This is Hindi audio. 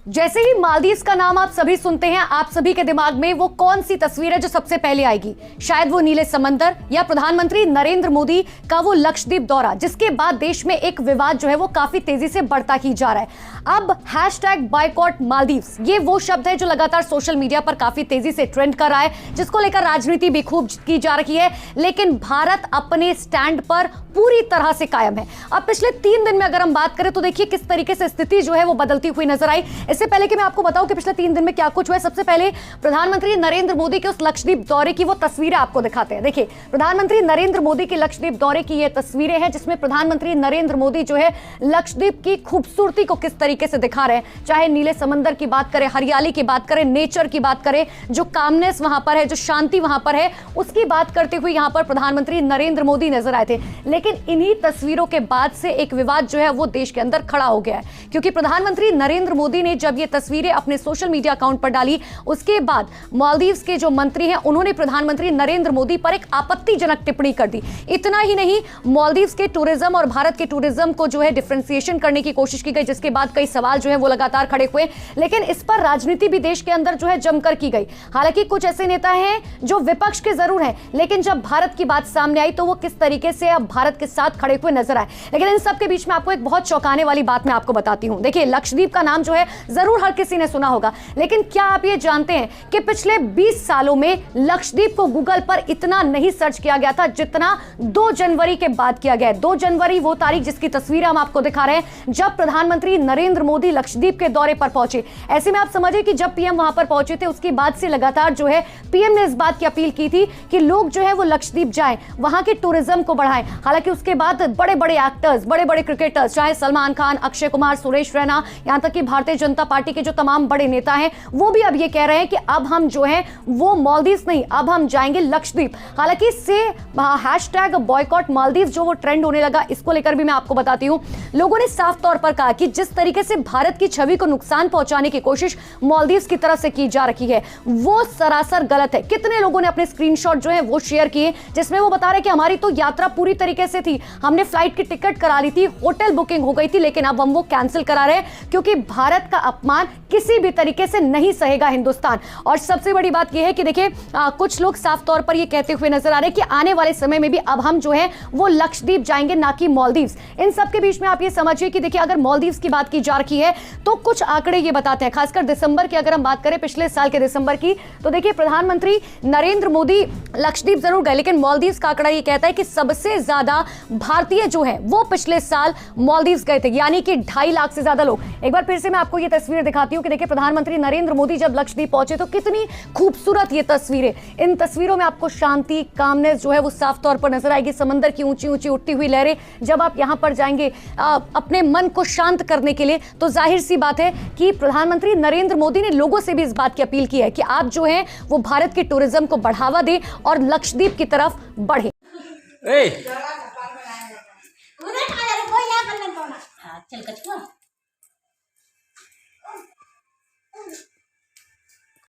जैसे ही मालदीव्स का नाम आप सभी सुनते हैं, आप सभी के दिमाग में वो कौन सी तस्वीर है जो सबसे पहले आएगी? शायद वो नीले समंदर या प्रधानमंत्री नरेंद्र मोदी का वो लक्षद्वीप दौरा, जिसके बाद देश में एक विवाद जो है वो काफी तेजी से बढ़ता ही जा रहा है। अब #बायकॉट मालदीव्स, ये वो शब्द है जो लगातार सोशल मीडिया पर काफी तेजी से ट्रेंड कर रहा है, जिसको लेकर राजनीति भी खूब की जा रही है। लेकिन भारत अपने स्टैंड पर पूरी तरह से कायम है। अब पिछले 3 दिन में अगर हम बात करें तो देखिए किस तरीके से स्थिति जो है वो बदलती हुई नजर आई। इससे पहले कि मैं आपको बताऊं कि पिछले 3 दिन में क्या कुछ हुआ है, सबसे पहले प्रधानमंत्री नरेंद्र मोदी के उस लक्षद्वीप दौरे की वो तस्वीरें आपको दिखाते हैं। देखिए, प्रधानमंत्री नरेंद्र मोदी के लक्षद्वीप दौरे की ये तस्वीरें हैं, जिसमें प्रधानमंत्री नरेंद्र मोदी जो है लक्षद्वीप की खूबसूरती को किस तरीके से दिखा रहे हैं। चाहे नीले समंदर की बात करें, हरियाली की बात करें, नेचर की बात करें, जो कामनेस वहां पर है, जो शांति वहां पर है, उसकी बात करते हुए यहां पर प्रधानमंत्री नरेंद्र मोदी नजर आए थे। लेकिन इन्हीं तस्वीरों के बाद से एक विवाद जो है वो देश के अंदर खड़ा हो गया है, क्योंकि प्रधानमंत्री नरेंद्र मोदी ने जब ये तस्वीरें अपने सोशल मीडिया अकाउंट पर डाली, उसके बाद मालदीव्स के जो मंत्री हैं उन्होंने प्रधानमंत्री नरेंद्र मोदी पर एक आपत्तिजनक टिप्पणी कर दी। इतना ही नहीं, मालदीव्स के टूरिज्म और भारत के टूरिज्म को जो है डिफरेंशिएशन करने की कोशिश की गई, जिसके बाद कई सवाल जो है वो लगातार खड़े हुए। लेकिन इस पर राजनीति भी देश के अंदर जो है जमकर की गई। हालांकि कुछ ऐसे नेता हैं जो विपक्ष के जरूर हैं, लेकिन जब भारत की बात सामने आई तो वो किस तरीके से अब भारत के साथ खड़े हुए नजर आए। लेकिन इन सब के बीच में आपको एक बहुत चौंकाने वाली बात मैं आपको बताती हूं। देखिए, लक्षद्वीप का नाम जो है जरूर हर किसी ने सुना होगा, लेकिन क्या आप ये जानते हैं कि पिछले 20 सालों में लक्षद्वीप को गूगल पर इतना नहीं सर्च किया गया था जितना 2 जनवरी के बाद किया गया है। 2 जनवरी वो तारीख जिसकी तस्वीर हम आपको दिखा रहे हैं, जब प्रधानमंत्री नरेंद्र मोदी लक्षद्वीप के दौरे पर पहुंचे। ऐसे में आप समझिए कि जब पीएम वहां पर पहुंचे थे, उसके बाद से लगातार जो है पीएम ने इस बात की अपील की थी कि लोग जो है वो लक्षद्वीप जाएं, वहां के टूरिज्म को बढ़ाएं। हालांकि उसके बाद बड़े बड़े एक्टर्स, बड़े बड़े क्रिकेटर्स, चाहे सलमान खान, अक्षय कुमार, सुरेश रैना, यहां तक कि भारतीय जनता पार्टी के जो तमाम बड़े नेता हैं, वो भी अब ये कह रहे हैं कि अब हम जो है वो मालदीव्स नहीं, अब हम जाएंगे लक्षद्वीप। हालांकि इससे #बायकॉट मालदीव्स जो वो ट्रेंड होने लगा, इसको लेकर भी मैं आपको बताती हूं। लोगों ने साफ तौर पर कहा कि जिस तरीके से भारत की छवि को नुकसान पहुंचाने की कोशिश मालदीव्स की तरफ से की जा रही है, वो सरासर गलत है। कितने लोगों ने अपने स्क्रीनशॉट जो है वो शेयर किए, जिसमें वो बता रहे कि हमारी तो यात्रा पूरी तरीके से थी, हमने फ्लाइट की टिकट करा ली थी, होटल बुकिंग हो गई थी, लेकिन अब हम वो कैंसिल करा रहे हैं क्योंकि भारत का अपमान किसी भी तरीके से नहीं सहेगा हिंदुस्तान। और सबसे बड़ी बात यह है कि देखिए, कुछ लोग साफ तौर पर यह कहते हुए नजर आ रहे हैं कि आने वाले समय में भी अब हम जो है वो लक्षद्वीप जाएंगे, ना कि मालदीव्स। इन सब के बीच में आप ये समझिए कि देखिए, अगर मालदीव्स की बात की जा रही है तो कुछ आंकड़े ये बताते हैं, खासकर दिसंबर की अगर हम बात करें, पिछले साल के दिसंबर की, तो देखिए प्रधानमंत्री नरेंद्र मोदी लक्षद्वीप जरूर गए, लेकिन मालदीव्स का आंकड़ा ये कहता है कि सबसे ज्यादा भारतीय जो है वो पिछले साल मालदीव्स गए थे, यानी कि 2.5 लाख से ज्यादा लोग। एक बार फिर से मैं आपको ये तस्वीर दिखाती हूं कि देखिए, प्रधानमंत्री नरेंद्र मोदी जब लक्षद्वीप पहुंचे तो कितनी खूबसूरत ये तस्वीरें। इन तस्वीरों में आपको शांति, कामनेस जो है वो साफ तौर पर नजर आएगी। समंदर की ऊंची ऊंची उठती हुई लहरें। जब आप यहां पर जाएंगे अपने मन को शांत करने के लिए, तो जाहिर सी बात है कि प्रधानमंत्री नरेंद्र मोदी ने लोगों से भी इस बात की अपील की है कि आप जो है वो भारत के टूरिज्म को बढ़ावा दें और लक्षद्वीप की तरफ बढ़े।